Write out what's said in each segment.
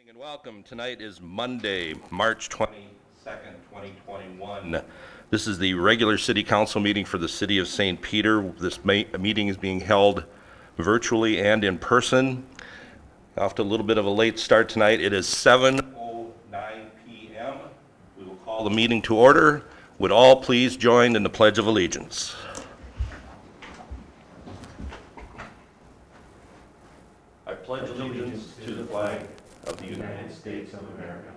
And welcome. Tonight is Monday, March 22nd, 2021. This is the regular City Council meeting for the City of St. Peter. This meeting is being held virtually and in person. After a little bit of a late start tonight, it is 7:09 p.m. We will call the meeting to order. Would all please join in the Pledge of Allegiance? I pledge allegiance to the flag of the United States of America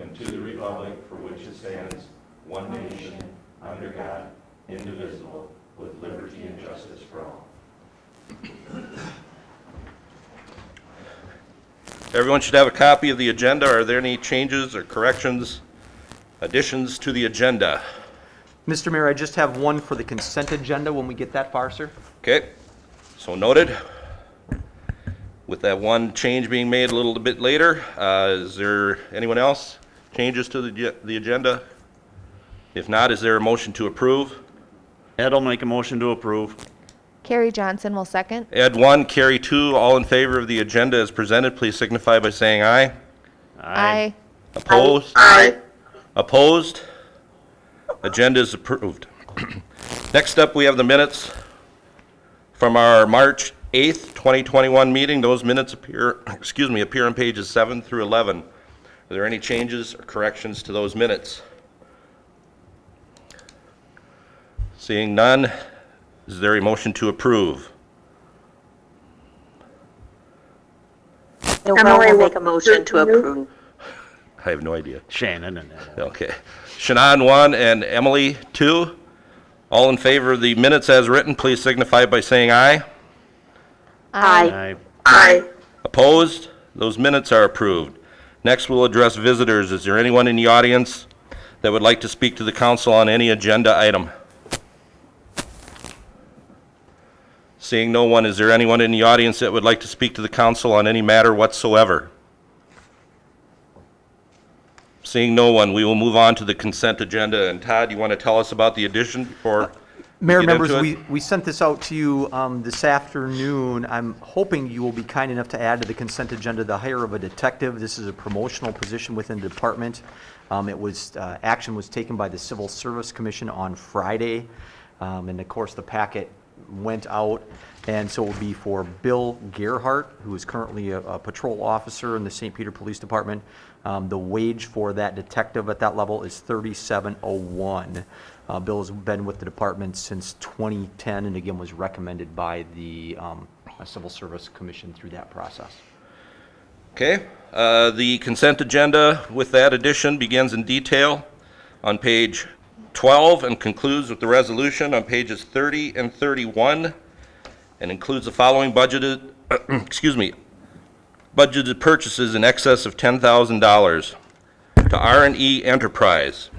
and to the republic for which it stands, one nation, under God, indivisible, with liberty and justice for all. Everyone should have a copy of the agenda. Are there any changes or corrections, additions to the agenda? Mr. Mayor, I just have one for the consent agenda when we get that far, sir. Okay, so noted. With that one change being made a little bit later, is there anyone else? Changes to the agenda? If not, is there a motion to approve? Ed will make a motion to approve. Carrie Johnson will second. Ed 1, Carrie 2, all in favor of the agenda as presented, please signify by saying aye. Aye. Opposed? Aye. Opposed? Agenda is approved. Next up, we have the minutes from our March 8th, 2021 meeting. Those minutes appear on pages 7 through 11. Are there any changes or corrections to those minutes? Seeing none, is there a motion to approve? Emily will make a motion to approve. I have no idea. Shannon and Ed. Okay. Shannon 1 and Emily 2. All in favor of the minutes as written, please signify by saying aye. Aye. Aye. Opposed? Those minutes are approved. Next, we'll address visitors. Is there anyone in the audience that would like to speak to the council on any agenda item? Seeing no one, is there anyone in the audience that would like to speak to the council on any matter whatsoever? Seeing no one, we will move on to the consent agenda. And Todd, you want to tell us about the addition before Mayor, we get members, into it? we sent this out to you this afternoon. I'm hoping you will be kind enough to add to the consent agenda the hire of a detective. This is a promotional position within the department. Action was taken by the Civil Service Commission on Friday. And of course, the packet went out. And so it will be for Bill Gerhart, who is currently a patrol officer in the St. Peter Police Department. The wage for that detective at that level is $37.01. Bill has been with the department since 2010 and again was recommended by the Civil Service Commission through that process. Okay. The consent agenda with that addition begins in detail on page 12 and concludes with the resolution on pages 30 and 31 and includes the following budgeted purchases in excess of $10,000 to R&E Enterprise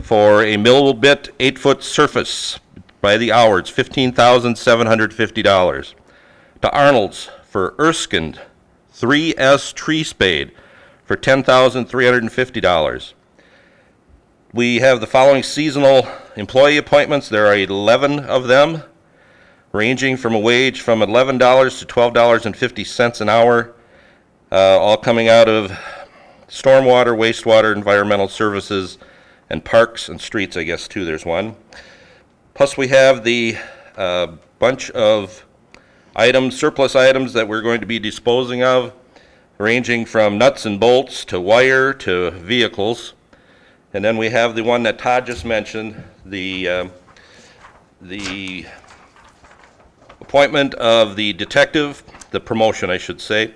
for a mill bit 8-foot surface by the hour. It's $15,750. To Arnold's for Erskine 3S tree spade for $10,350. We have the following seasonal employee appointments. There are 11 of them, ranging from a wage from $11 to $12.50 an hour, all coming out of stormwater, wastewater, environmental services, and parks and streets, I guess, too. There's one. Plus, we have the bunch of items, surplus items that we're going to be disposing of, ranging from nuts and bolts to wire to vehicles. And then we have the one that Todd just mentioned, the appointment of the detective, the promotion, I should say,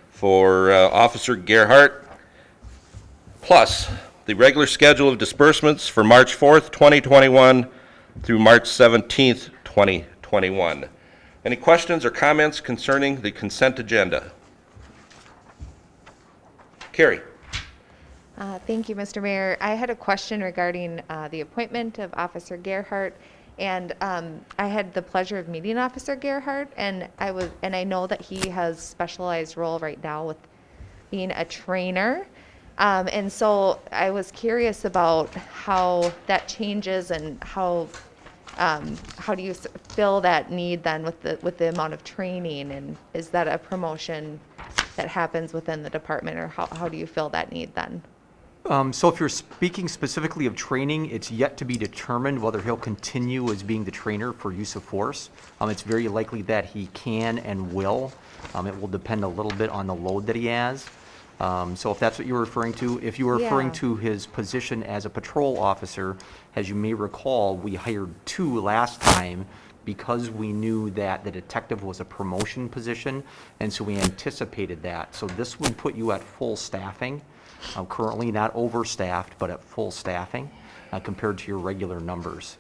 for Officer Gerhart, plus the regular schedule of disbursements for March 4th, 2021 through March 17th, 2021. Any questions or comments concerning the consent agenda? Carrie. Thank you, Mr. Mayor. I had a question regarding the appointment of Officer Gerhart, and I had the pleasure of meeting Officer Gerhart, and I know that he has specialized role right now with being a trainer, and so I was curious about how that changes and how do you fill that need then with the amount of training, and is that a promotion that happens within the department, or how do you fill that need then? So if you're speaking specifically of training, it's yet to be determined whether he'll continue as being the trainer for use of force. It's very likely that he can and will. It will depend a little bit on the load that he has. So if that's what you're referring to, if you were referring Yeah. to his position as a patrol officer, as you may recall, we hired 2 last time because we knew that the detective was a promotion position, and so we anticipated that. So this would put you at full staffing. Currently not overstaffed, but at full staffing compared to your regular numbers.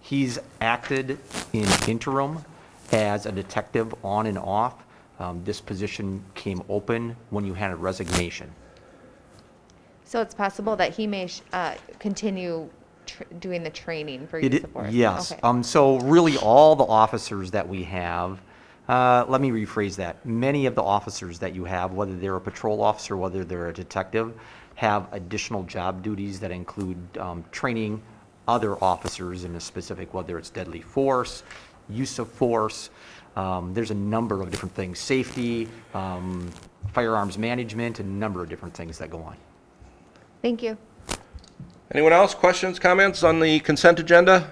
He's acted in interim as a detective on and off. This position came open when you had a resignation. So it's possible that he may continue doing the training for use of force? Yes. Okay. So really all the officers that we have, let me rephrase that. Many of the officers that you have, whether they're a patrol officer, whether they're a detective, have additional job duties that include training other officers in a specific, whether it's deadly force, use of force. There's a number of different things, safety, firearms management, and a number of different things that go on. Thank you. Anyone else? Questions, comments on the consent agenda?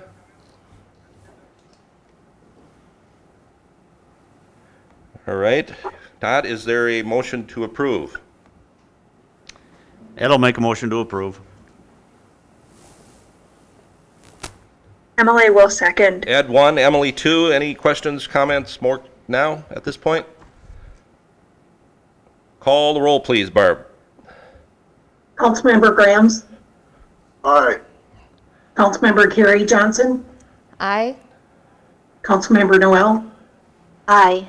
All right. Todd, is there a motion to approve? Ed will make a motion to approve. Emily will second. Ed, 1, Emily, 2. Any questions, comments, more now at this point? Call the roll, please, Barb. Councilmember Grams, Aye. Councilmember Carrie Johnson, Aye. Councilmember Noel, Aye.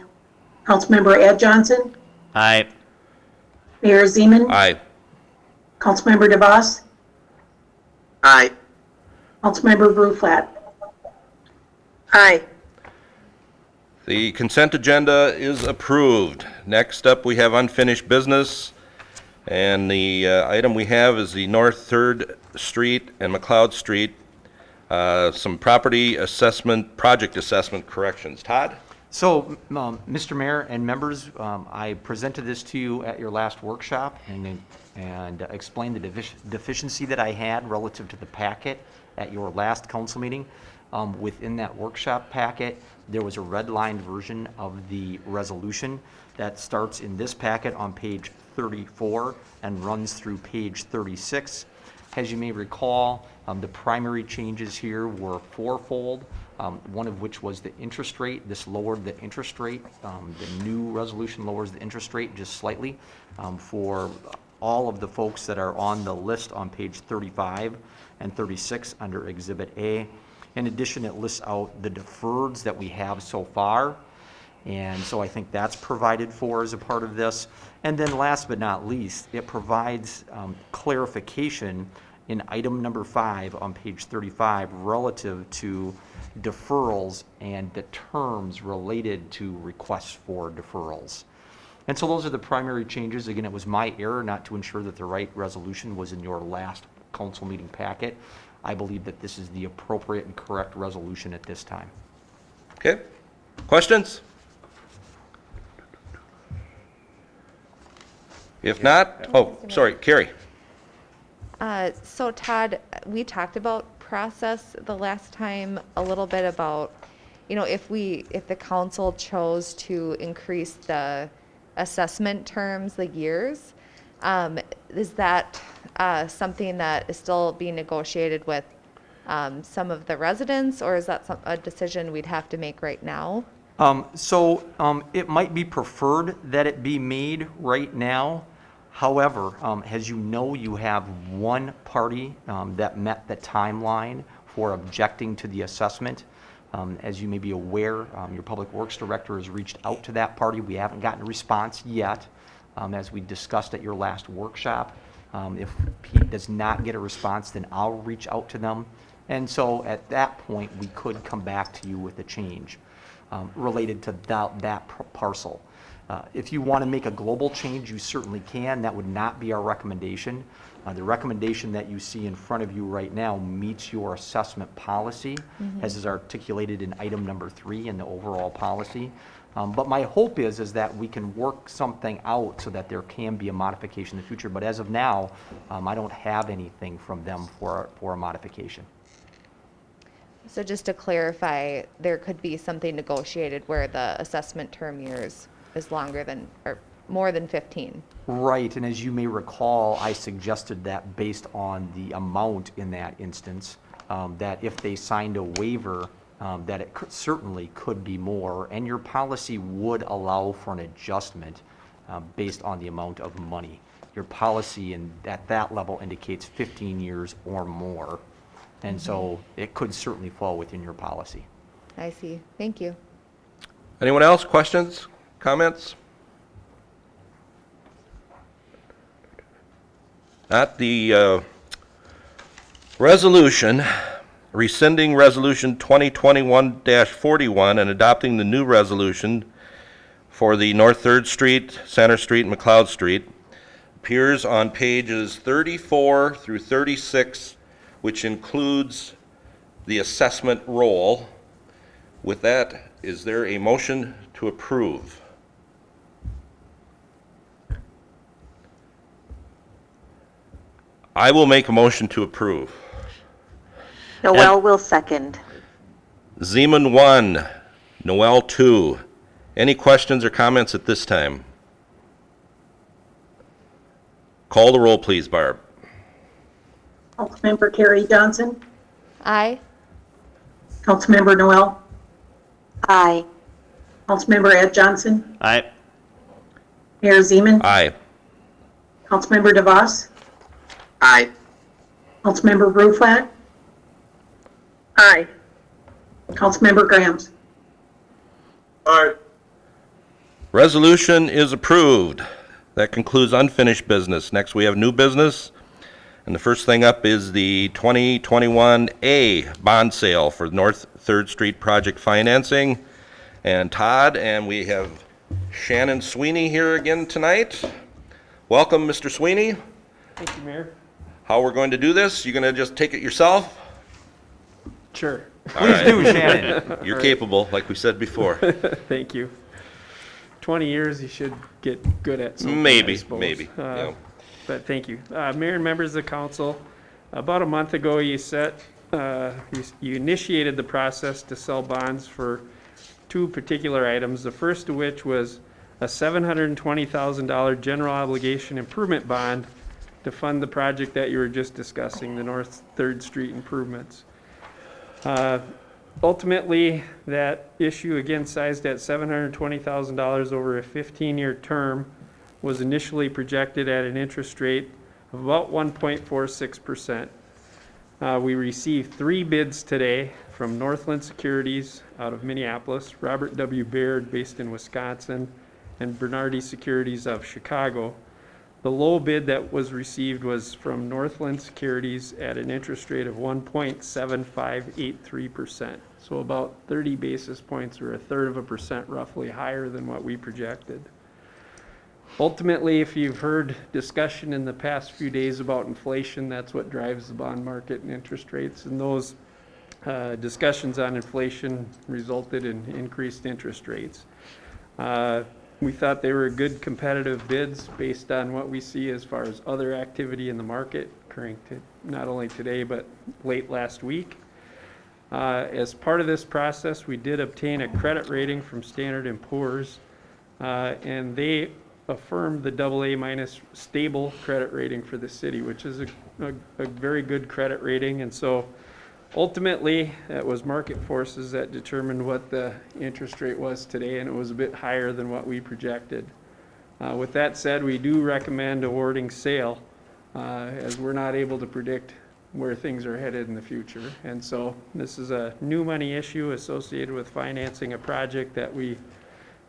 Councilmember Ed Johnson, Aye. Mayor Zeman, Aye. Councilmember DeVos, Aye. Councilmember Bruflat. Aye. The consent agenda is approved. Next up, we have unfinished business, and the item we have is the North 3rd Street and McLeod Street, some property assessment, project assessment corrections. Todd? So, Mr. Mayor and members, I presented this to you at your last workshop and explained the deficiency that I had relative to the packet at your last council meeting. Within that workshop packet, there was a red-lined version of the resolution that starts in this packet on page 34 and runs through page 36. As you may recall, the primary changes here were fourfold, one of which was the interest rate. This lowered the interest rate. The new resolution lowers the interest rate just slightly for all of the folks that are on the list on page 35 and 36 under Exhibit A. In addition, it lists out the deferreds that we have so far, and so I think that's provided for as a part of this. And then last but not least, it provides clarification in item number 5 on page 35 relative to deferrals and the terms related to requests for deferrals. And so those are the primary changes. Again, it was my error not to ensure that the right resolution was in your last council meeting packet. I believe that this is the appropriate and correct resolution at this time. Okay. Questions? If not, oh, sorry, Carrie. So Todd, we talked about process the last time a little bit about, if the council chose to increase the assessment terms, the years, is that something that is still being negotiated with some of the residents, or is that a decision we'd have to make right now? It might be preferred that it be made right now. However, as you know, you have one party that met the timeline for objecting to the assessment. As you may be aware, your Public Works Director has reached out to that party. We haven't gotten a response yet, as we discussed at your last workshop. If he does not get a response, then I'll reach out to them. And so at that point, we could come back to you with a change related to that parcel. If you want to make a global change, you certainly can. That would not be our recommendation. The recommendation that you see in front of you right now meets your assessment policy, as is articulated in item number 3 in the overall policy. But my hope is that we can work something out so that there can be a modification in the future. But as of now, I don't have anything from them for a modification. So just to clarify, there could be something negotiated where the assessment term years is longer than, or more than 15. Right, and as you may recall, I suggested that based on the amount in that instance, that if they signed a waiver, that it certainly could be more, and your policy would allow for an adjustment based on the amount of money. Your policy at that level indicates 15 years or more, and so it could certainly fall within your policy. I see. Thank you. Anyone else? Questions? Comments? At the resolution, rescinding Resolution 2021-41 and adopting the new resolution for the North 3rd Street, Center Street, and McLeod Street appears on pages 34 through 36, which includes the assessment roll. With that, is there a motion to approve? I will make a motion to approve. Noel will second. Zeman 1, Noel 2. Any questions or comments at this time? Call the roll, please, Barb. Councilmember Carrie Johnson, Aye. Councilmember Noel, Aye. Councilmember Ed Johnson, Aye. Mayor Zeman, Aye. Councilmember DeVos, Aye. Councilmember Bruflat, Aye. Councilmember Grams. Aye. Resolution is approved. That concludes unfinished business. Next, we have new business. And the first thing up is the 2021A bond sale for North 3rd Street project financing. And Todd, and we have Shannon Sweeney here again tonight. Welcome, Mr. Sweeney. Thank you, Mayor. How we're going to do this? You gonna just take it yourself? Sure. All right. Do, Shannon. You're capable, like we said before. Thank you. 20 years, you should get good at something, I Maybe, suppose. maybe. Yeah. But thank you. Mayor and members of the council, about a month ago, you initiated the process to sell bonds for two particular items, the first of which was a $720,000 general obligation improvement bond to fund the project that you were just discussing, the North 3rd Street improvements. Ultimately, that issue, again sized at $720,000 over a 15-year term, was initially projected at an interest rate of about 1.46%. We received 3 bids today from Northland Securities out of Minneapolis, Robert W. Baird based in Wisconsin, and Bernardi Securities of Chicago. The low bid that was received was from Northland Securities at an interest rate of 1.7583%. So about 30 basis points, or 1/3% roughly, higher than what we projected. Ultimately, if you've heard discussion in the past few days about inflation, that's what drives the bond market and interest rates. And those discussions on inflation resulted in increased interest rates. We thought they were good competitive bids based on what we see as far as other activity in the market occurring not only today but late last week. As part of this process, we did obtain a credit rating from Standard & Poor's, and they affirmed the AA- stable credit rating for the city, which is a very good credit rating. And so ultimately, it was market forces that determined what the interest rate was today, and it was a bit higher than what we projected. With that said, we do recommend awarding sale, as we're not able to predict where things are headed in the future. And so this is a new money issue associated with financing a project that we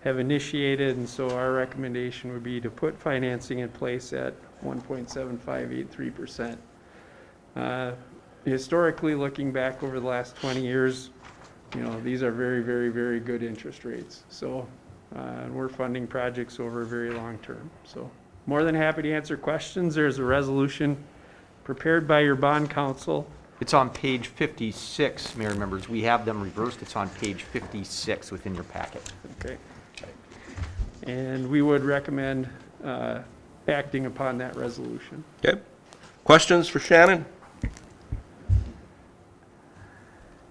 have initiated, and so our recommendation would be to put financing in place at 1.7583%. Historically, looking back over the last 20 years, these are very, very, very good interest rates. So we're funding projects over a very long term. So more than happy to answer questions. There's a resolution prepared by your bond counsel. It's on page 56, Mayor and members. We have them reversed. It's on page 56 within your packet. Okay. And we would recommend acting upon that resolution. Okay. Questions for Shannon?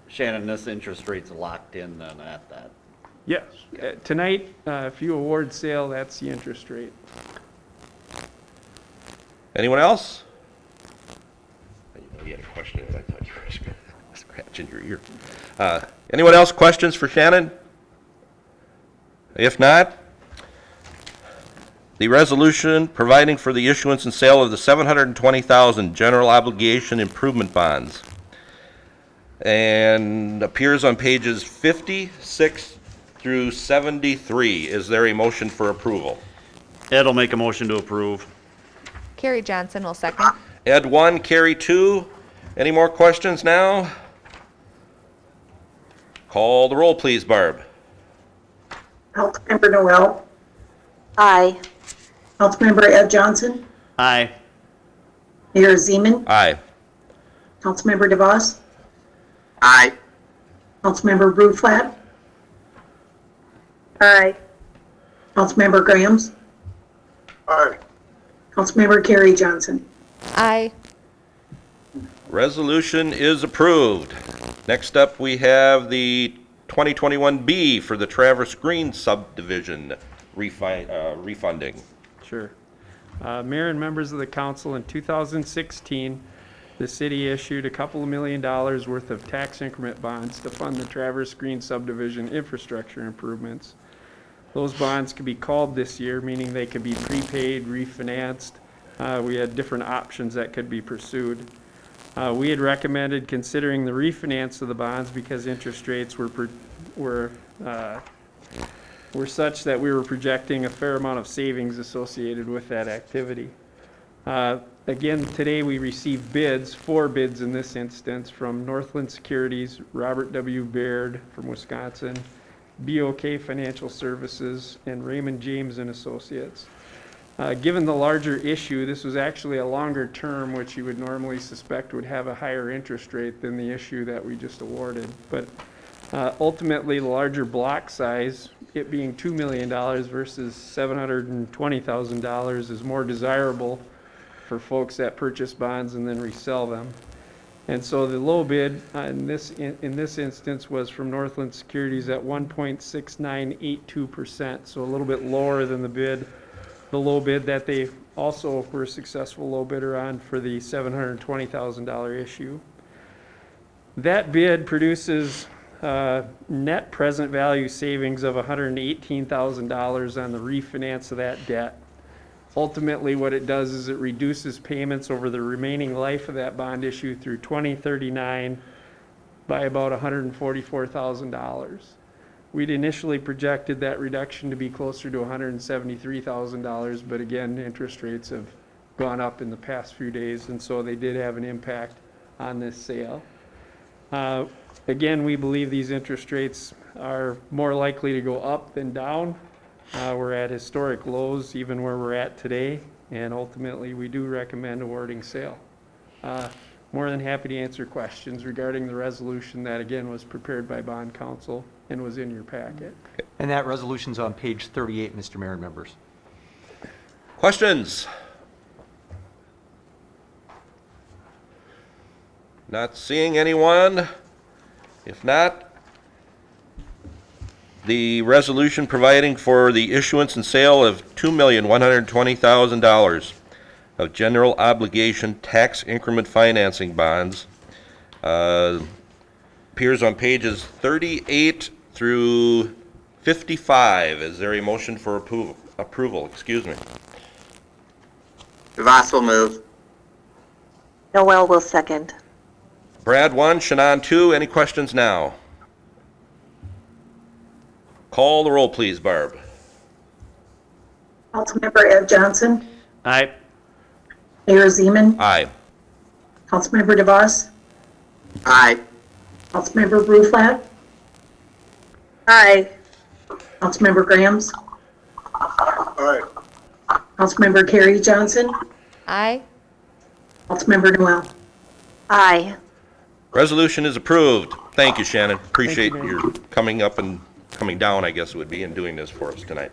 Shannon, this interest rate's locked in then at that. Yes, tonight, if you award sale, that's the interest rate. Anyone else? You had a question. I thought you were scratching your ear. Anyone else questions for Shannon? If not, the resolution providing for the issuance and sale of the 720,000 general obligation improvement bonds and appears on pages 56 through 73. Is there a motion for approval? Ed will make a motion to approve. Carrie Johnson will second. Ed 1, Carrie 2. Any more questions now? Call the roll, please, Barb. Councilmember Noel, Aye. Councilmember Ed Johnson, Aye. Mayor Zeman, Aye. Councilmember DeVos, Aye. Councilmember Bruflat, Aye. Councilmember Grahams, Aye. Councilmember Carrie Johnson. Aye. Resolution is approved. Next up, we have the 2021B for the Traverse Green subdivision refunding. Sure. Mayor and members of the council, in 2016, the city issued a couple of $1 million worth of tax increment bonds to fund the Traverse Green subdivision infrastructure improvements. Those bonds could be called this year, meaning they could be prepaid, refinanced. We had different options that could be pursued. We had recommended considering the refinance of the bonds because interest rates were such that we were projecting a fair amount of savings associated with that activity. Again, today we received bids, 4 bids in this instance, from Northland Securities, Robert W. Baird from Wisconsin, BOK Financial Services, and Raymond James and Associates. Given the larger issue, this was actually a longer term, which you would normally suspect would have a higher interest rate than the issue that we just awarded. But ultimately, the larger block size, it being $2 million versus $720,000, is more desirable for folks that purchase bonds and then resell them. And so the low bid in this instance was from Northland Securities at 1.6982%, so a little bit lower than the low bid that they also were a successful low bidder on for the $720,000 issue. That bid produces net present value savings of $118,000 on the refinance of that debt. Ultimately, what it does is it reduces payments over the remaining life of that bond issue through 2039 by about $144,000. We'd initially projected that reduction to be closer to $173,000, but again, interest rates have gone up in the past few days, and so they did have an impact on this sale. Again, we believe these interest rates are more likely to go up than down. We're at historic lows, even where we're at today, and ultimately, we do recommend awarding sale. More than happy to answer questions regarding the resolution that, again, was prepared by bond counsel and was in your packet. And that resolution's on page 38, Mr. Mayor and members. Questions? Not seeing anyone. If not, the resolution providing for the issuance and sale of $2,120,000 of general obligation tax increment financing bonds appears on pages 38 through 55. Is there a motion for approval? Excuse me. DeVos will move. Noel will second. Brad 1, Shannon 2. Any questions now? Call the roll, please, Barb. Councilmember Ed Johnson, Aye. Mayor Zeman, Aye. Councilmember DeVos, Aye. Councilmember Bruflat, Aye. Councilmember Grahams, Aye. Councilmember Carrie Johnson, Aye. Councilmember Noel. Aye. Resolution is approved. Thank you, Shannon. Appreciate Thank you, your coming up and coming down, I guess it would be, and doing this for us tonight.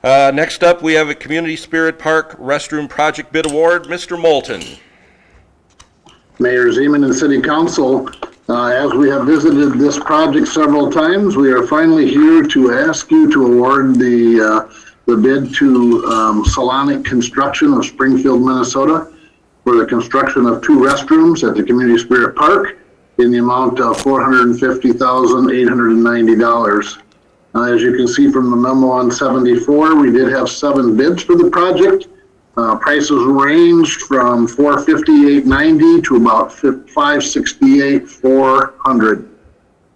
Next up, we have a Community Spirit Park Restroom Project Bid Award. Mr. Moulton. Mayor Zeman and City Council, as we have visited this project several times, we are finally here to ask you to award the bid to Solonic Construction of Springfield, Minnesota for the construction of 2 restrooms at the Community Spirit Park in the amount of $450,890. As you can see from the memo on 74, we did have 7 bids for the project. Prices ranged from $458.90 to about $568,400.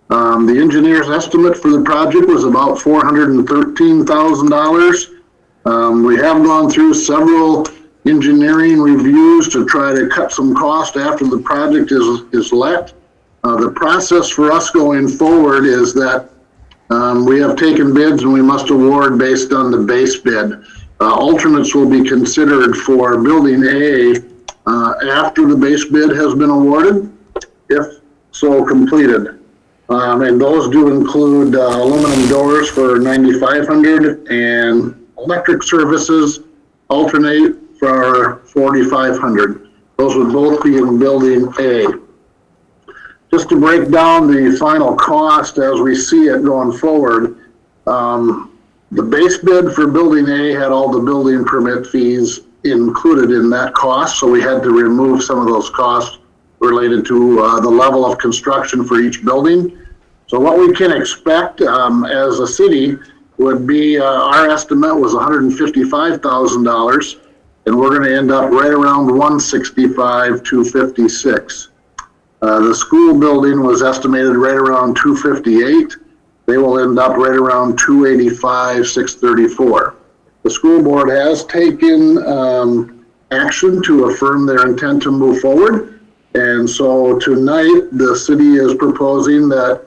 The engineer's estimate for the project was about $413,000. We have gone through several engineering reviews to try to cut some cost after the project is let. The process for us going forward is that we have taken bids and we must award based on the base bid. Alternates will be considered for Building A after the base bid has been awarded, if so completed. And those do include aluminum doors for $9,500 and electric services alternate for $4,500. Those would both be in Building A. Just to break down the final cost as we see it going forward, the base bid for Building A had all the building permit fees included in that cost, so we had to remove some of those costs related to the level of construction for each building. So what we can expect as a city would be, our estimate was $155,000, and we're going to end up right around $165,256. The school building was estimated right around $258,000. They will end up right around $285,634. The school board has taken action to affirm their intent to move forward. And so tonight, the city is proposing that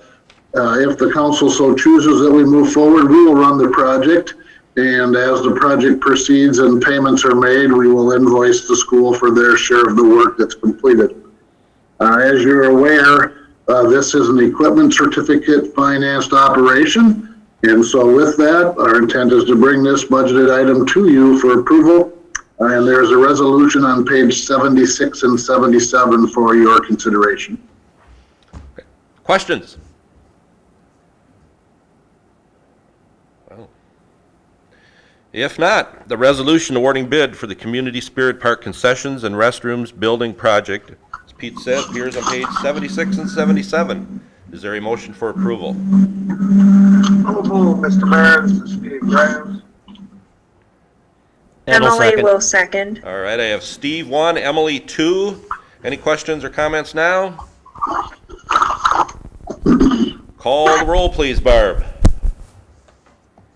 if the council so chooses that we move forward, we will run the project. And as the project proceeds and payments are made, we will invoice the school for their share of the work that's completed. As you're aware, this is an equipment certificate financed operation. And so with that, our intent is to bring this budgeted item to you for approval. And there's a resolution on page 76 and 77 for your consideration. Questions? Well, if not, the resolution awarding bid for the Community Spirit Park concessions and restrooms building project, as Pete said, appears on page 76 and 77. Is there a motion for approval? So moved, Mr. Mayor. This is Steve Graham. Emily will second. All right, I have Steve 1, Emily 2. Any questions or comments now? Call the roll, please, Barb.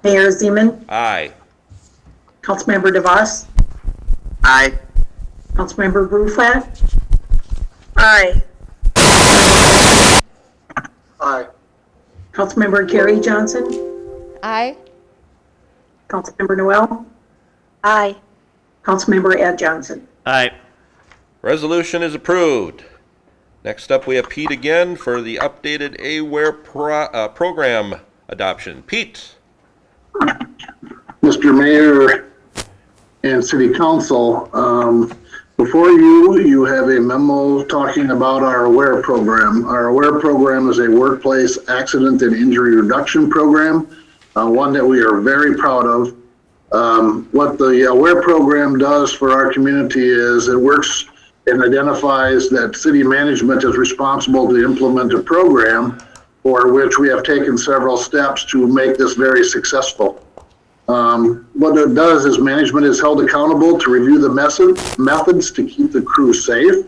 Mayor Zeman, Aye. Councilmember DeVos, Aye. Councilmember Bruflat, Aye. Aye. Councilmember Carrie Johnson, Aye. Councilmember Noel, Aye. Councilmember Ed Johnson. Aye. Resolution is approved. Next up, we have Pete again for the updated AWARE program adoption. Pete. Mr. Mayor and City Council, before you have a memo talking about our AWARE program. Our AWARE program is a workplace accident and injury reduction program, one that we are very proud of. What the AWARE program does for our community is it works and identifies that city management is responsible to implement a program for which we have taken several steps to make this very successful. What it does is management is held accountable to review the methods to keep the crew safe,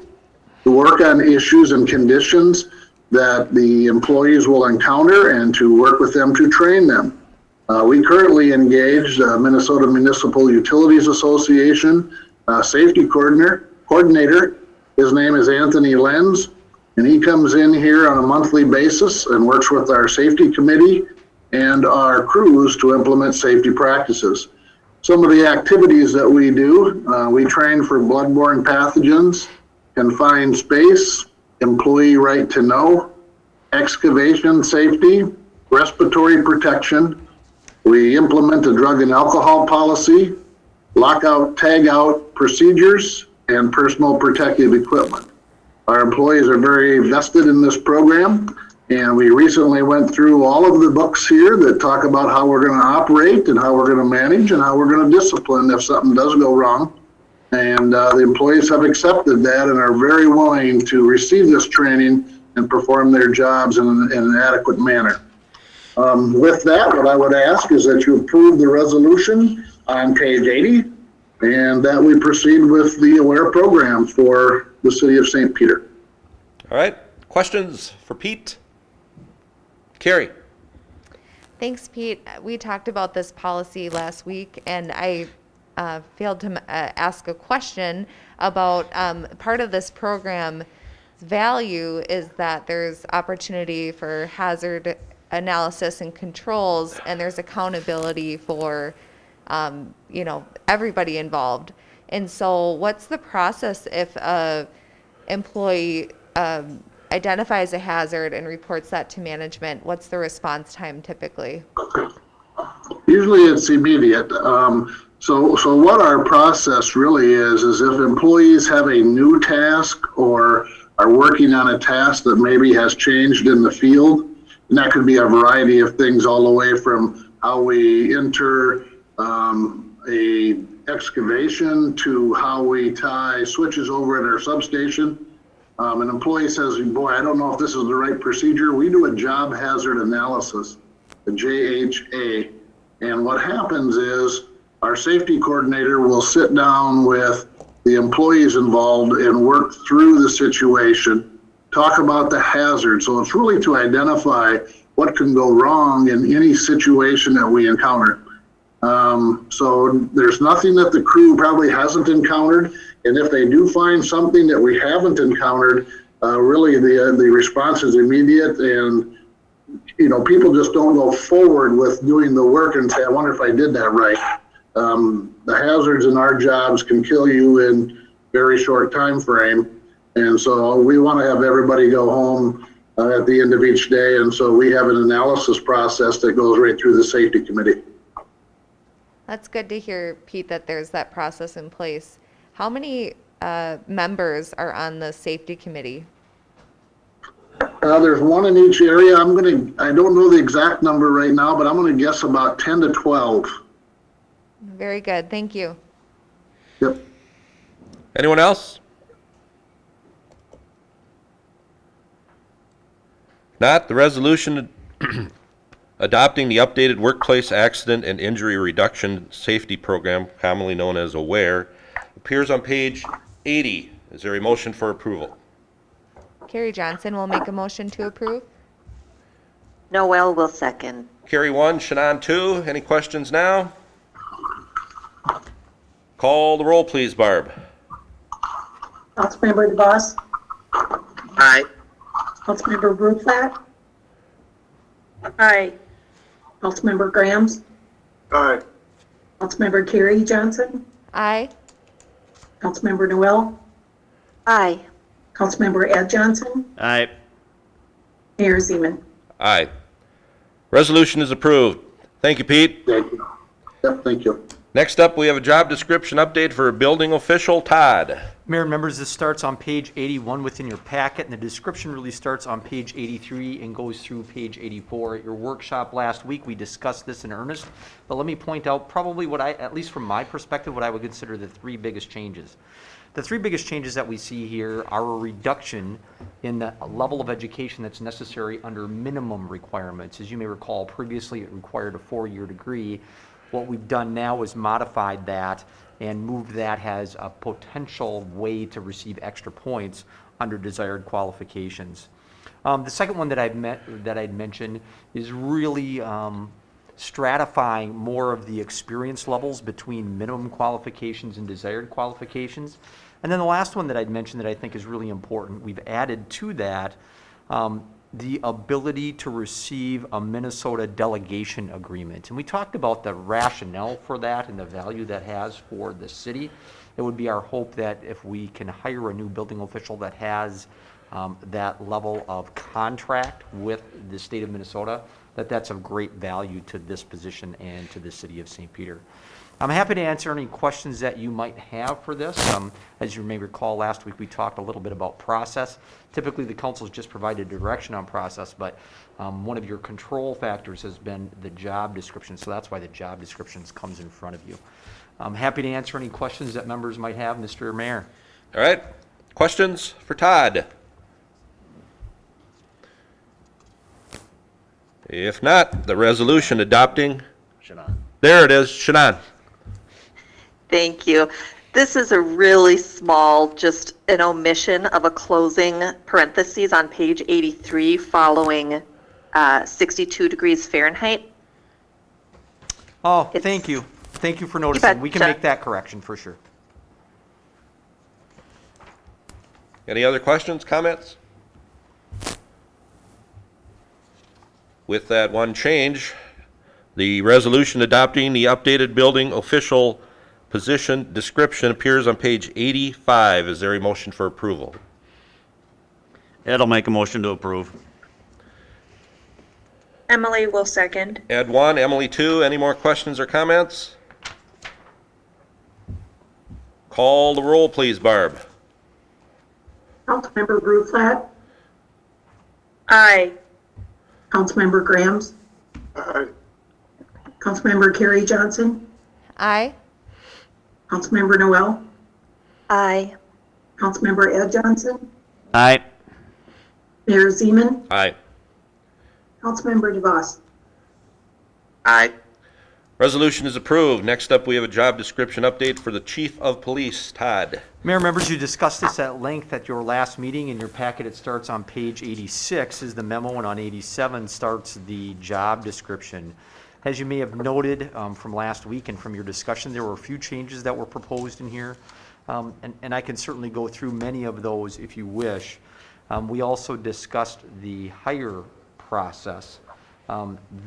to work on issues and conditions that the employees will encounter, and to work with them to train them. We currently engage Minnesota Municipal Utilities Association safety coordinator. His name is Anthony Lenz, and he comes in here on a monthly basis and works with our safety committee and our crews to implement safety practices. Some of the activities that we do, we train for bloodborne pathogens, confined space, employee right to know, excavation safety, respiratory protection, We implement a drug and alcohol policy, lockout, tagout procedures, and personal protective equipment. Our employees are very vested in this program, and we recently went through all of the books here that talk about how we're going to operate and how we're going to manage and how we're going to discipline if something does go wrong. And the employees have accepted that and are very willing to receive this training and perform their jobs in an adequate manner. With that, what I would ask is that you approve the resolution on page 80 and that we proceed with the AWARE program for the city of St. Peter. All right, questions for Pete? Carrie? Thanks, Pete. We talked about this policy last week, and I failed to ask a question about part of this program's value is that there's opportunity for hazard analysis and controls, and there's accountability for everybody involved. And so what's the process if a employee identifies a hazard and reports that to management? What's the response time typically? Usually it's immediate. So what our process really is if employees have a new task or are working on a task that maybe has changed in the field, and that could be a variety of things all the way from how we enter a excavation to how we tie switches over at our substation. An employee says, boy, I don't know if this is the right procedure. We do a job hazard analysis, a JHA. And what happens is our safety coordinator will sit down with the employees involved and work through the situation, talk about the hazard. So it's really to identify what can go wrong in any situation that we encounter. So there's nothing that the crew probably hasn't encountered. And if they do find something that we haven't encountered, really the response is immediate, and people just don't go forward with doing the work and say, I wonder if I did that right. The hazards in our jobs can kill you in very short time frame. And so we want to have everybody go home at the end of each day. And so we have an analysis process that goes right through the safety committee. That's good to hear, Pete, that there's that process in place. How many members are on the safety committee? There's one in each area. I don't know the exact number right now, but I'm going to guess about 10 to 12. Very good. Thank you. Yep. Anyone else? Not the resolution adopting the updated workplace accident and injury reduction safety program, commonly known as AWARE, appears on page 80. Is there a motion for approval? Carrie Johnson will make a motion to approve. Noel will second. Carrie 1, Shannon 2. Any questions now? Call the roll, please, Barb. Councilmember DeVos, Aye. Councilmember Bruflat, Aye. Councilmember Grams, Aye. Councilmember Carrie Johnson, Aye. Councilmember Noel, Aye. Councilmember Ed Johnson, Aye. Mayor Zeman. Aye. Resolution is approved. Thank you, Pete. Thank you. Yep, thank you. Next up, we have a job description update for building official Todd. Mayor and members, this starts on page 81 within your packet, and the description really starts on page 83 and goes through page 84. At your workshop last week, we discussed this in earnest, but let me point out probably what at least from my perspective, what I would consider the three biggest changes. The three biggest changes that we see here are a reduction in the level of education that's necessary under minimum requirements. As you may recall, previously it required a 4-year degree. What we've done now is modified that and moved that as a potential way to receive extra points under desired qualifications. The second one that I'd mentioned is really stratifying more of the experience levels between minimum qualifications and desired qualifications. And then the last one that I'd mentioned that I think is really important, we've added to that the ability to receive a Minnesota delegation agreement. And we talked about the rationale for that and the value that has for the city. It would be our hope that if we can hire a new building official that has that level of contract with the state of Minnesota, that's of great value to this position and to the city of St. Peter. I'm happy to answer any questions that you might have for this. As you may recall, last week we talked a little bit about process. Typically, the council's just provided direction on process, but one of your control factors has been the job description, so that's why the job descriptions comes in front of you. I'm happy to answer any questions that members might have, Mr. Mayor. All right, questions for Todd? If not, the resolution adopting, Shannon. there it is, Shannon. Thank you. This is a really small, just an omission of a closing parentheses on page 83 following 62 degrees Fahrenheit. Oh, It's- thank you. Thank you for bet, noticing. We can Chuck. make that correction for sure. Any other questions, comments? With that one change, the resolution adopting the updated building official position description appears on page 85. Is there a motion for approval? Ed will make a motion to approve. Emily will second. Ed 1, Emily 2, any more questions or comments? Call the roll, please, Barb. Councilmember Bruflat, Aye. Councilmember Grams, Aye. Councilmember Carrie Johnson, Aye. Councilmember Noel, Aye. Councilmember Ed Johnson, Aye. Mayor Zeman, Aye. Councilmember DeVos. Aye. Resolution is approved. Next up, we have a job description update for the Chief of Police, Todd. Mayor, members, you discussed this at length at your last meeting. In your packet, it starts on page 86 is the memo, and on 87 starts the job description. As you may have noted from last week and from your discussion, there were a few changes that were proposed in here, and I can certainly go through many of those if you wish. We also discussed the hire process.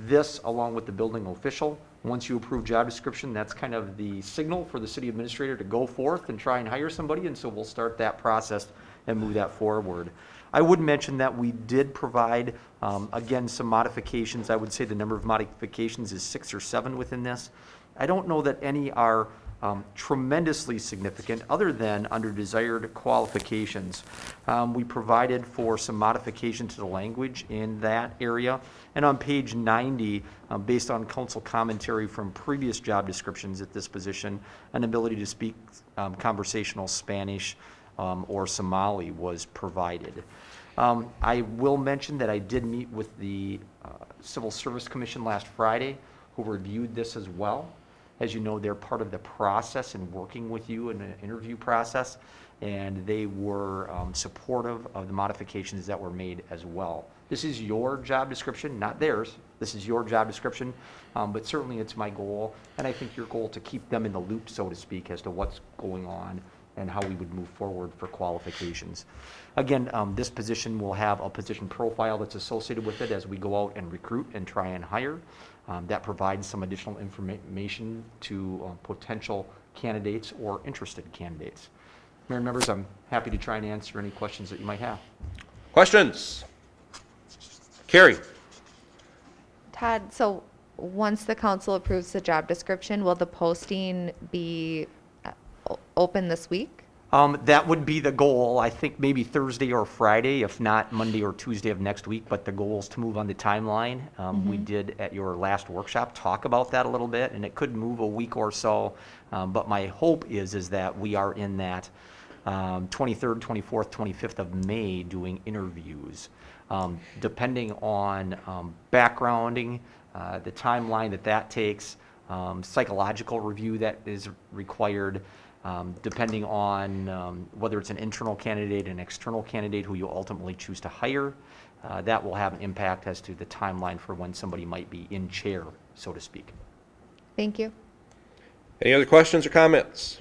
This, along with the building official, once you approve job description, that's kind of the signal for the city administrator to go forth and try and hire somebody, and so we'll start that process and move that forward. I would mention that we did provide, again, some modifications. I would say the number of modifications is 6 or 7 within this. I don't know that any are tremendously significant, other than under desired qualifications. We provided for some modification to the language in that area. And on page 90, based on council commentary from previous job descriptions at this position, an ability to speak conversational Spanish or Somali was provided. I will mention that I did meet with the Civil Service Commission last Friday, who reviewed this as well. As you know, they're part of the process in working with you in an interview process, and they were supportive of the modifications that were made as well. This is your job description, not theirs. This is your job description, but certainly it's my goal, and I think your goal, to keep them in the loop, so to speak, as to what's going on and how we would move forward for qualifications. Again, this position will have a position profile that's associated with it as we go out and recruit and try and hire. That provides some additional information to potential candidates or interested candidates. Mayor and members, I'm happy to try and answer any questions that you might have. Questions? Carrie? Todd, so once the council approves the job description, will the posting be open this week? That would be the goal. I think maybe Thursday or Friday, if not Monday or Tuesday of next week, but the goal is to move on the timeline. We did at your last workshop talk about that a little bit, and it could move a week or so. But my hope is that we are in that 23rd, 24th, 25th of May doing interviews. Depending on backgrounding, the timeline that takes, psychological review that is required, depending on whether it's an internal candidate, an external candidate who you ultimately choose to hire, that will have an impact as to the timeline for when somebody might be in chair, so to speak. Thank you. Any other questions or comments?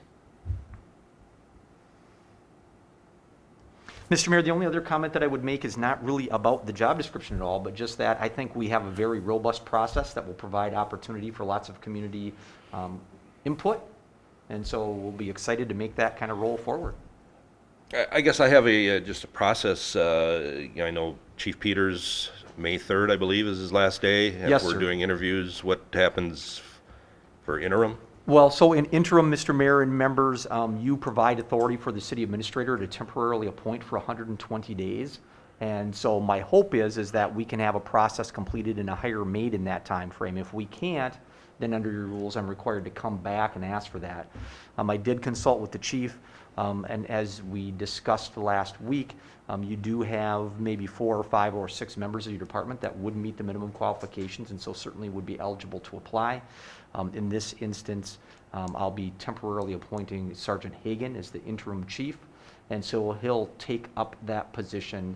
Mr. Mayor, the only other comment that I would make is not really about the job description at all, but just that I think we have a very robust process that will provide opportunity for lots of community input. And so we'll be excited to make that kind of roll forward. I guess I have just a process. I know Chief Peters, May 3rd, I believe, is his last day. And Yes, if we're sir. doing interviews, what happens for interim? Well, so in interim, Mr. Mayor and members, you provide authority for the city administrator to temporarily appoint for 120 days. And so my hope is that we can have a process completed and a hire made in that time frame. If we can't, then under your rules, I'm required to come back and ask for that. I did consult with the chief, and as we discussed last week, you do have maybe 4 or 5 or 6 members of your department that would meet the minimum qualifications, and so certainly would be eligible to apply. In this instance, I'll be temporarily appointing Sergeant Hagan as the interim chief, and so he'll take up that position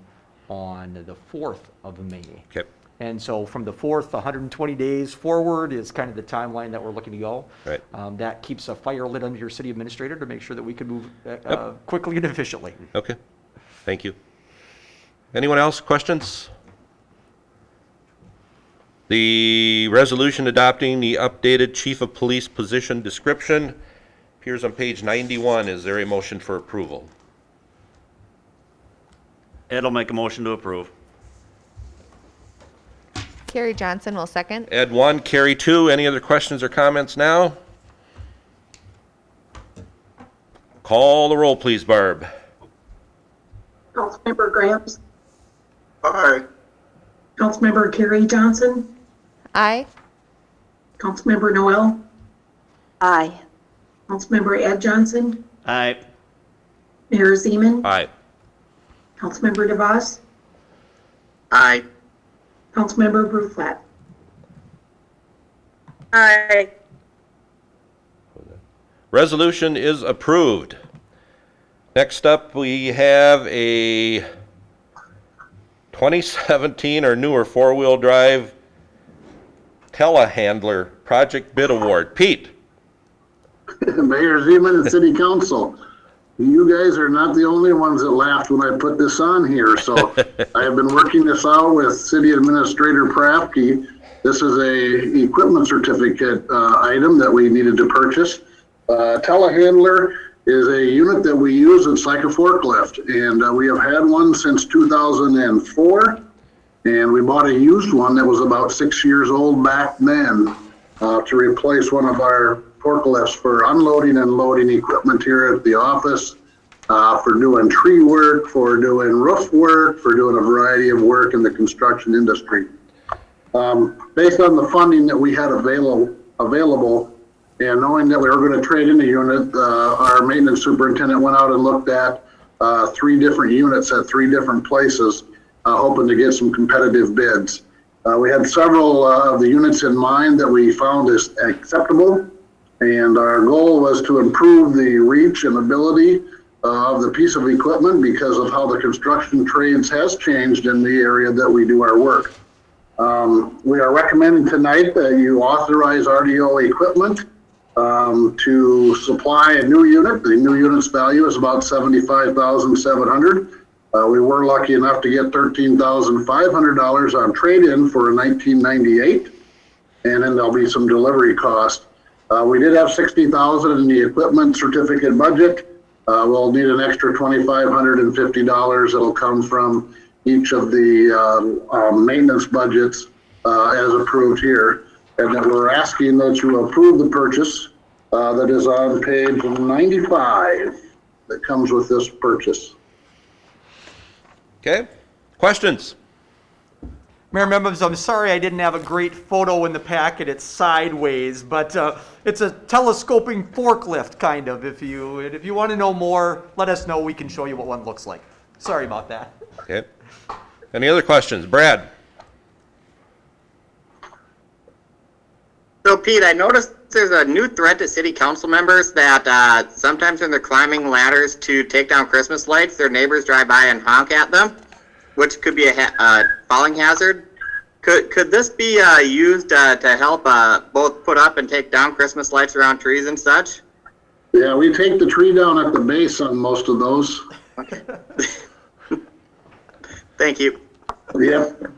on the 4th of May. Okay. And so from the 4th, 120 days forward is kind of the timeline that we're looking to go. Right. That keeps a fire lit under your city administrator to make sure that we can move quickly and efficiently. Okay. Thank you. Anyone else? Questions? The resolution adopting the updated chief of police position description appears on page 91. Is there a motion for approval? Ed'll make a motion to approve. Carrie Johnson will second. Ed 1, Carrie 2. Any other questions or comments now? Call the roll, please, Barb. Councilmember Grams, Aye. Councilmember Carrie Johnson, Aye. Councilmember Noel, Aye. Councilmember Ed Johnson, Aye. Mayor Zeman, Aye. Councilmember DeVos, Aye. Councilmember Bruflat. Aye. Resolution is approved. Next up, we have a 2017 or newer four-wheel drive telehandler project bid award. Pete? Mayor Zeman and City Council, you guys are not the only ones that laughed when I put this on here. So I have been working this out with City Administrator Prafke. This is a equipment certificate item that we needed to purchase. Telehandler is a unit that we use. It's like a forklift, and we have had one since 2004. And we bought a used one that was about 6 years old back then to replace one of our forklifts for unloading and loading equipment here at the office, for doing tree work, for doing roof work, for doing a variety of work in the construction industry. Based on the funding that we had available, and knowing that we were going to trade in a unit, our maintenance superintendent went out and looked at 3 different units at 3 different places, hoping to get some competitive bids. We had several of the units in mind that we found as acceptable, and our goal was to improve the reach and ability of the piece of equipment because of how the construction trades has changed in the area that we do our work. We are recommending tonight that you authorize RDO equipment to supply a new unit. The new unit's value is about $75,700. We were lucky enough to get $13,500 on trade-in for a 1998, and then there'll be some delivery cost. We did have $60,000 in the equipment certificate budget. We'll need an extra $2,550 that'll come from each of the maintenance budgets as approved here. And then we're asking that you approve the purchase that is on page 95 that comes with this purchase. Okay. Questions? Mayor members, I'm sorry I didn't have a great photo in the packet. It's sideways, but it's a telescoping forklift, kind of. If you want to know more, let us know. We can show you what one looks like. Sorry about that. Okay. Any other questions? Brad? So Pete, I noticed there's a new threat to city council members that sometimes when they're climbing ladders to take down Christmas lights, their neighbors drive by and honk at them, which could be a falling hazard. Could this be used to help both put up and take down Christmas lights around trees and such? Yeah, we take the tree down at the base on most of those. Okay. Thank you. Yep.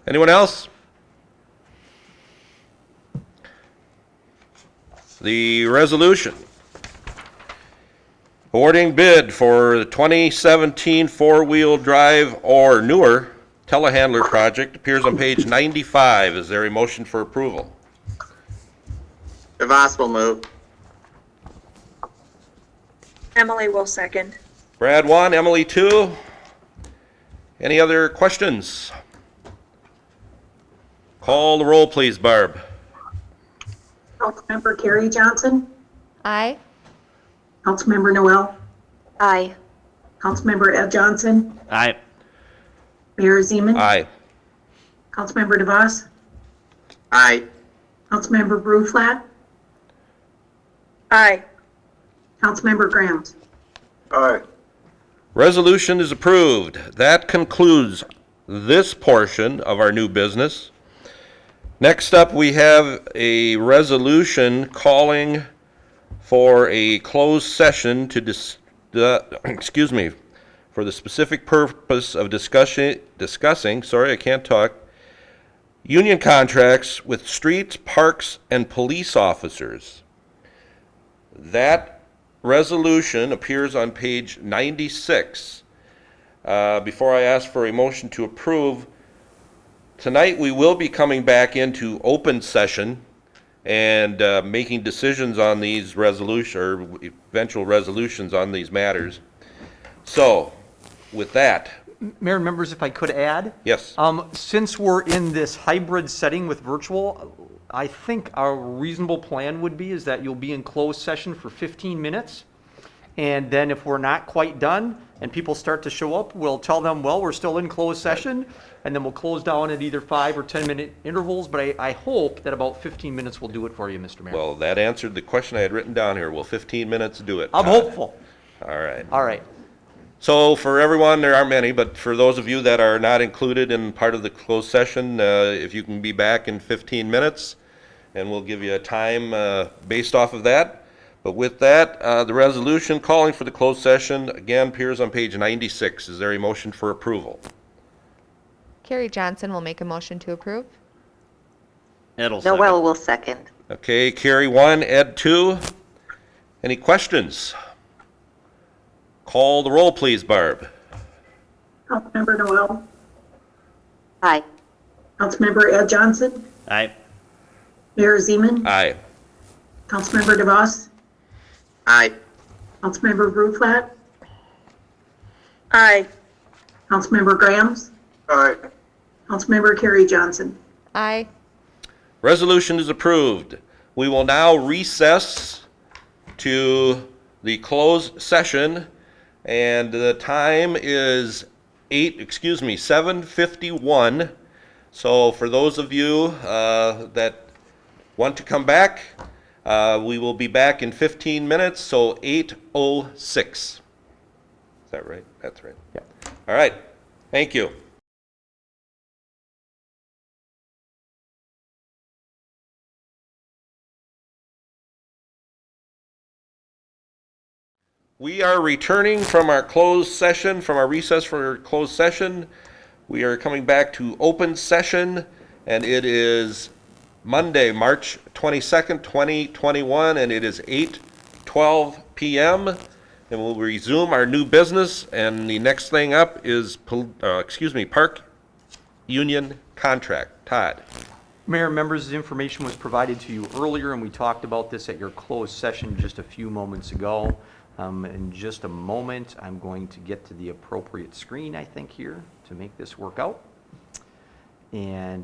Anyone else? The resolution Awarding bid for the 2017 four-wheel drive or newer telehandler project appears on page 95. Is there a motion for approval? DeVos will move. Emily will second. Brad 1, Emily 2. Any other questions? Call the roll, please, Barb. Councilmember Carrie Johnson, Aye. Councilmember Noel, Aye. Councilmember Ed Johnson, Aye. Mayor Zeman, Aye. Councilmember DeVos, Aye. Councilmember Bruflat, Aye. Councilmember Grams. Aye. Resolution is approved. That concludes this portion of our new business. Next up, we have a resolution calling for a closed session to for the specific purpose of discussing, union contracts with streets, parks, and police officers. That resolution appears on page 96. Before I ask for a motion to approve, tonight we will be coming back into open session and making decisions on these or eventual resolutions on these matters. So, with that, Mayor and members, if I could add? yes. Since we're in this hybrid setting with virtual, I think our reasonable plan would be is that you'll be in closed session for 15 minutes. And then if we're not quite done and people start to show up, we'll tell them, well, we're still in closed session. And then we'll close down at either 5 or 10 minute intervals. But I hope that about 15 minutes will do it for you, Mr. Mayor. Well, that answered the question I had written down here. Will 15 minutes do it? I'm hopeful. All right. All right. So for everyone, there aren't many, but for those of you that are not included in part of the closed session, if you can be back in 15 minutes, and we'll give you a time based off of that. But with that, the resolution calling for the closed session again appears on page 96. Is there a motion for approval? Carrie Johnson will make a motion to approve. Ed'll second. Noel will second. Okay, Carrie 1, Ed 2. Any questions? Call the roll, please, Barb. Councilmember Noel, Aye. Councilmember Ed Johnson, Aye. Mayor Zeman, Aye. Councilmember DeVos, Aye. Councilmember Bruflat, Aye. Councilmember Grams, Aye. Councilmember Carrie Johnson. Aye. Resolution is approved. We will now recess to the closed session, and the time is 7:51. So for those of you that want to come back, we will be back in 15 minutes, so 8:06. Is that right? That's right. Yeah. All right. Thank you. We are returning from our closed session, from our recess for closed session. We are coming back to open session, and it is Monday, March 22nd, 2021, and it is 8:12 p.m. And we'll resume our new business, and the next thing up is, Park Union Contract. Todd. Mayor and members, this information was provided to you earlier, and we talked about this at your closed session just a few moments ago. In just a moment, I'm going to get to the appropriate screen, I think, here to make this work out. And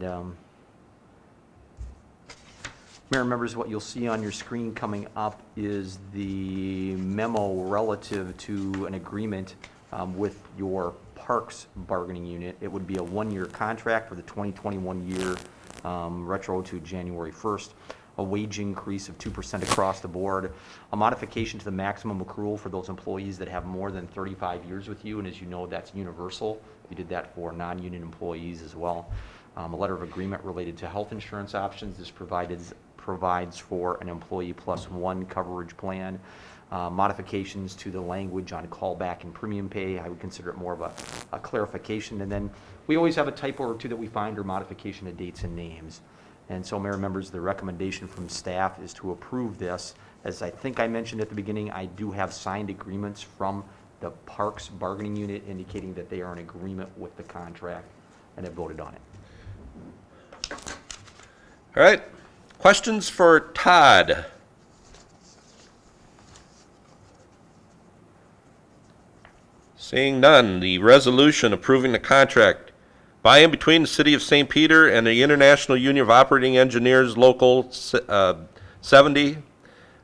Mayor and members, what you'll see on your screen coming up is the memo relative to an agreement with your Parks bargaining unit. It would be a one-year contract for the 2021 year, retro to January 1st. A wage increase of 2% across the board, a modification to the maximum accrual for those employees that have more than 35 years with you, and as you know, that's universal. We did that for non-union employees as well. A letter of agreement related to health insurance options. This provides for an employee plus one coverage plan. Modifications to the language on callback and premium pay. I would consider it more of a clarification. And then we always have a typo or two that we find, or modification of dates and names. And so, Mayor members, the recommendation from staff is to approve this As I think I mentioned at the beginning, I do have signed agreements from the Parks bargaining unit indicating that they are in agreement with the contract and have voted on it. All right. Questions for Todd? Seeing none, the resolution approving the contract by and between the City of St. Peter and the International Union of Operating Engineers Local 70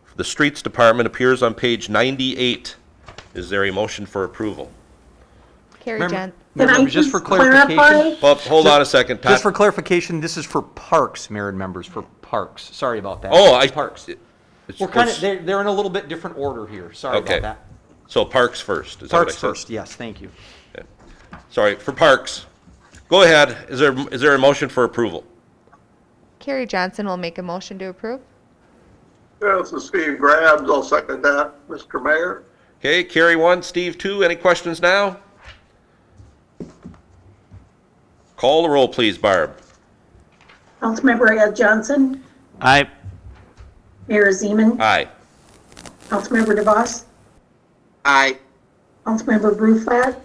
for the Streets Department appears on page 98. Is there a motion for approval? Carrie Remember- Johnson. Can I Just for just clarify? clarification, Well, hold on a second, Todd. just for clarification, this is for Parks, Mayor and members, for Parks. Sorry about that. Oh, It's Parks. We're kind of, they're in a little bit different order here. Sorry Okay. about that. So Parks first. Is that what I Parks said? first, yes, thank you. Sorry, for Parks. Go ahead. Is there a motion for approval? Carrie Johnson will make a motion to approve. Yeah, this is Steve Grabs. I'll second that, Mr. Mayor. Okay, Carrie 1, Steve 2. Any questions now? Call the roll, please, Barb. Councilmember Ed Johnson, Aye. Mayor Zeman, Aye. Councilmember DeVos, Aye. Councilmember Bruflat,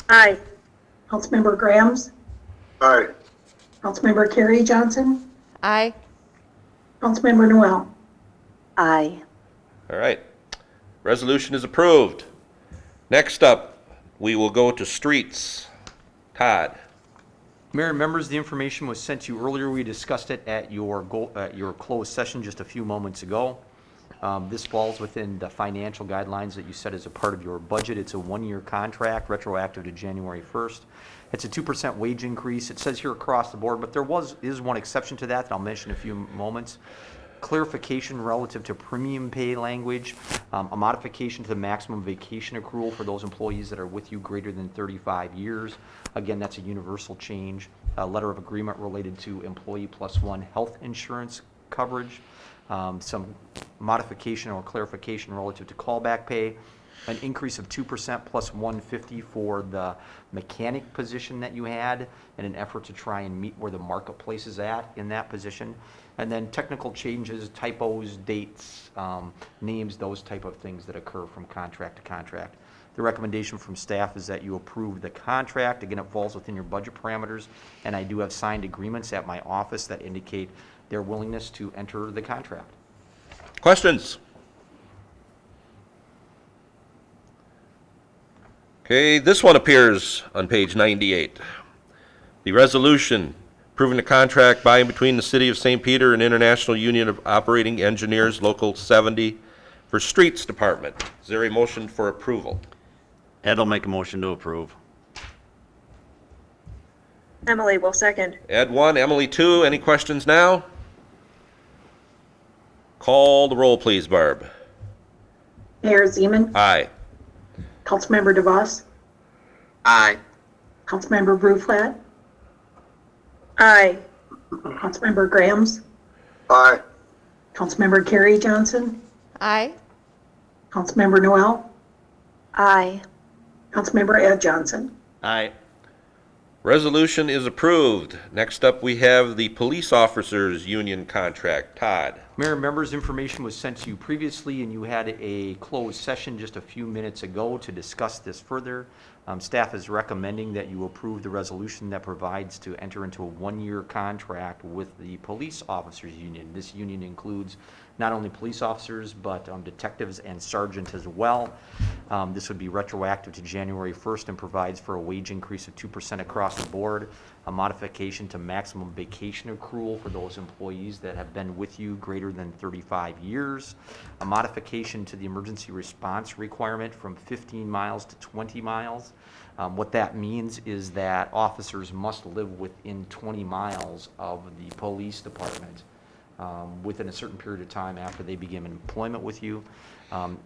Aye. Councilmember Grams, Aye. Councilmember Carrie Johnson, Aye. Councilmember Noel. Aye. All right. Resolution is approved. Next up, we will go to streets. Todd. Mayor and members, the information was sent to you earlier. We discussed it at your closed session just a few moments ago. This falls within the financial guidelines that you set as a part of your budget. It's a one-year contract, retroactive to January 1st. It's a 2% wage increase. It says here across the board, but there is one exception to that I'll mention in a few moments. Clarification relative to premium pay language, a modification to the maximum vacation accrual for those employees that are with you greater than 35 years. Again, that's a universal change. A letter of agreement related to employee plus one health insurance coverage. Some modification or clarification relative to callback pay. An increase of 2% plus 150 for the mechanic position that you had in an effort to try and meet where the marketplace is at in that position. And then technical changes, typos, dates, names, those type of things that occur from contract to contract. The recommendation from staff is that you approve the contract. Again, it falls within your budget parameters, and I do have signed agreements at my office that indicate their willingness to enter the contract. Questions? Okay, this one appears on page 98. The resolution approving the contract by and between the City of St. Peter and International Union of Operating Engineers Local 70 for Streets Department. Is there a motion for approval? Ed will make a motion to approve. Emily will second. Ed 1, Emily 2. Any questions now? Call the roll, please, Barb. Mayor Zeman, Aye. Councilmember DeVos, Aye. Councilmember Bruflat, Aye. Councilmember Grams, Aye. Councilmember Carrie Johnson, Aye. Councilmember Noel, Aye. Councilmember Ed Johnson. Aye. Resolution is approved. Next up, we have the Police Officers Union contract. Todd. Mayor and members, information was sent to you previously, and you had a closed session just a few minutes ago to discuss this further. Staff is recommending that you approve the resolution that provides to enter into a one-year contract with the Police Officers Union. This union includes not only police officers, but detectives and sergeants as well. This would be retroactive to January 1st and provides for a wage increase of 2% across the board, a modification to maximum vacation accrual for those employees that have been with you greater than 35 years, a modification to the emergency response requirement from 15 miles to 20 miles. What that means is that officers must live within 20 miles of the police department within a certain period of time after they begin employment with you.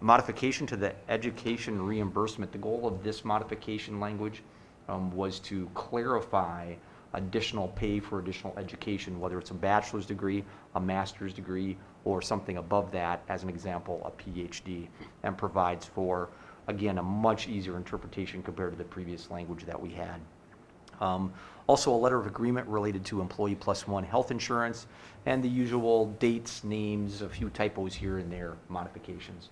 Modification to the education reimbursement. The goal of this modification language was to clarify additional pay for additional education, whether it's a bachelor's degree, a master's degree, or something above that, as an example, a PhD, and provides for, again, a much easier interpretation compared to the previous language that we had. Also, a letter of agreement related to employee +1 health insurance, and the usual dates, names, a few typos here and there, modifications.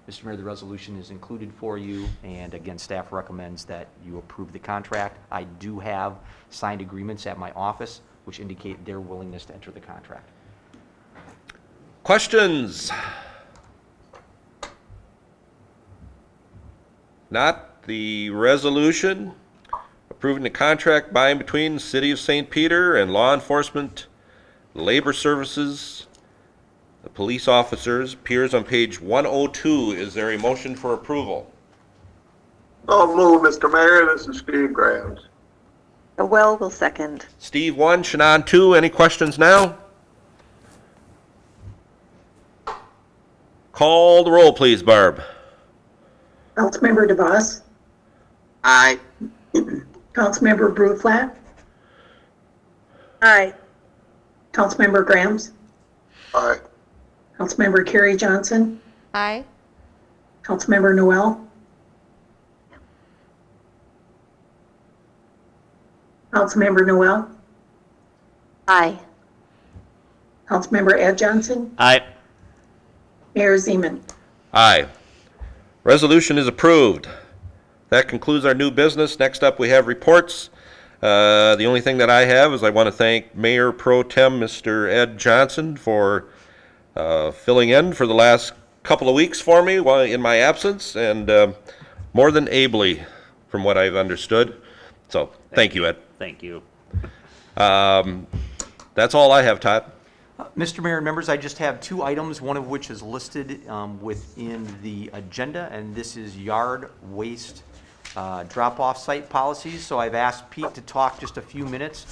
Mr. Mayor, the resolution is included for you, and again, staff recommends that you approve the contract. I do have signed agreements at my office, which indicate their willingness to enter the contract. Questions? Not. The resolution approving the contract by and between the City of St. Peter and law enforcement, labor services, the police officers, appears on page 102. Is there a motion for approval? I'll move, Mr. Mayor. This is Steve Grams. Noel will second. Steve 1, Shannon 2. Any questions now? Call the roll, please, Barb. Councilmember DeVos, Aye. Councilmember Bruflat, Aye. Councilmember Grams, Aye. Councilmember Carrie Johnson, Aye. Councilmember Noel, Councilmember Noel, Aye. Councilmember Ed Johnson, Aye. Mayor Zeman. Aye. Resolution is approved. That concludes our new business. Next up, we have reports. The only thing that I have is I want to thank Mayor Pro Tem Mr. Ed Johnson for filling in for the last couple of weeks for me while in my absence, and more than ably, from what I've understood. So, thank you, Ed. Thank you. That's all I have, Todd. Mr. Mayor and members, I just have two items, one of which is listed within the agenda, and this is yard waste drop-off site policies. So I've asked Pete to talk just a few minutes.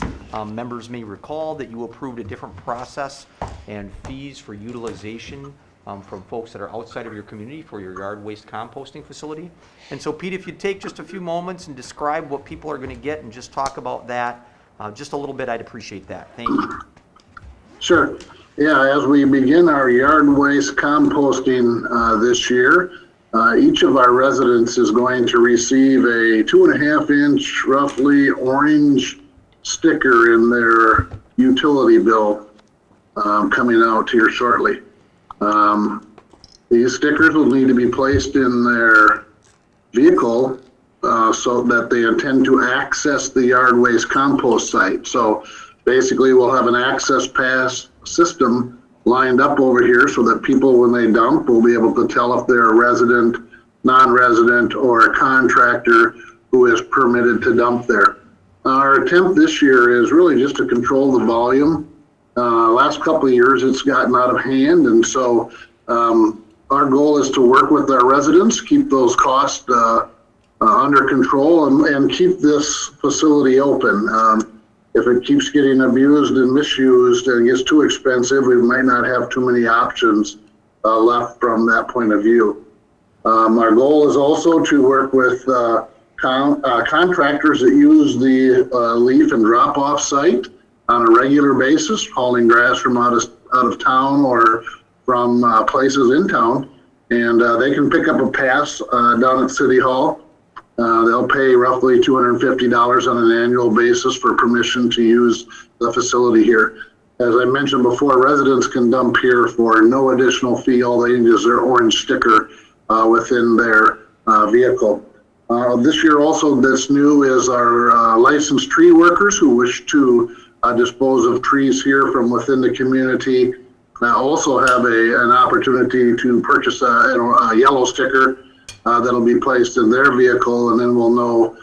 Members may recall that you approved a different process and fees for utilization from folks that are outside of your community for your yard waste composting facility. And so Pete, if you'd take just a few moments and describe what people are going to get and just talk about that just a little bit, I'd appreciate that. Thank you. Sure. Yeah, as we begin our yard waste composting this year, each of our residents is going to receive a 2.5-inch, roughly orange sticker in their utility bill coming out here shortly. These stickers will need to be placed in their vehicle so that they intend to access the yard waste compost site. So basically, we'll have an access pass system lined up over here so that people, when they dump, will be able to tell if they're a resident, non-resident, or a contractor who is permitted to dump there. Our attempt this year is really just to control the volume. Last couple of years, it's gotten out of hand, and so our goal is to work with our residents, keep those costs under control, and keep this facility open. If it keeps getting abused and misused and gets too expensive, we might not have too many options left from that point of view. Our goal is also to work with contractors that use the leaf and drop-off site on a regular basis, hauling grass from out of town or from places in town. And they can pick up a pass down at City Hall. They'll pay roughly $250 on an annual basis for permission to use the facility here. As I mentioned before, residents can dump here for no additional fee. All they need is their orange sticker within their vehicle. This year also that's new is our licensed tree workers who wish to dispose of trees here from within the community. Also have an opportunity to purchase a yellow sticker that'll be placed in their vehicle, and then we'll know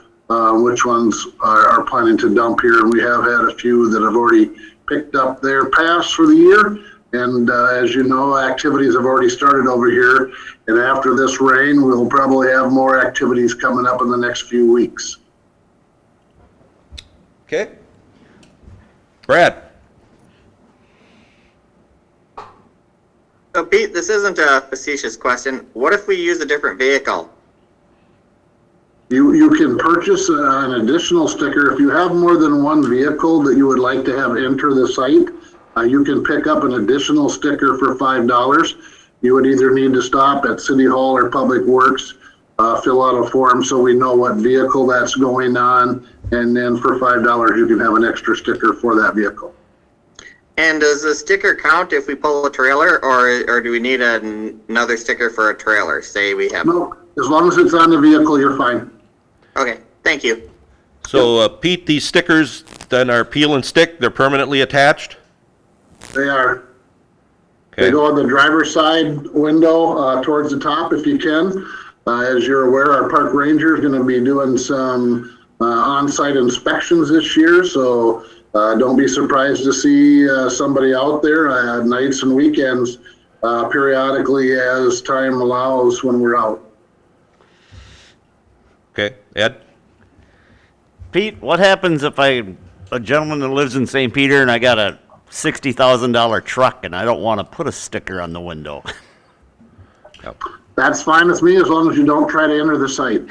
which ones are planning to dump here. And we have had a few that have already picked up their pass for the year. And as you know, activities have already started over here. And after this rain, we'll probably have more activities coming up in the next few weeks. Okay. Brad. So Pete, this isn't a facetious question. What if we use a different vehicle? You can purchase an additional sticker. If you have more than one vehicle that you would like to have enter the site, you can pick up an additional sticker for $5. You would either need to stop at City Hall or Public Works fill out a form so we know what vehicle that's going on. And then for $5, you can have an extra sticker for that vehicle. And does the sticker count if we pull a trailer, or do we need another sticker for a trailer? Say we have. No, as long as it's on the vehicle, you're fine. Okay, thank you. So, Pete, these stickers then are peel and stick, they're permanently attached? They are. Okay. They go on the driver's side window towards the top if you can. As you're aware, our park ranger is going to be doing some on-site inspections this year, so don't be surprised to see somebody out there nights and weekends periodically as time allows when we're out. Okay, Ed? Pete, what happens if a gentleman that lives in St. Peter and I got a $60,000 truck and I don't want to put a sticker on the window? That's fine with me as long as you don't try to enter the site.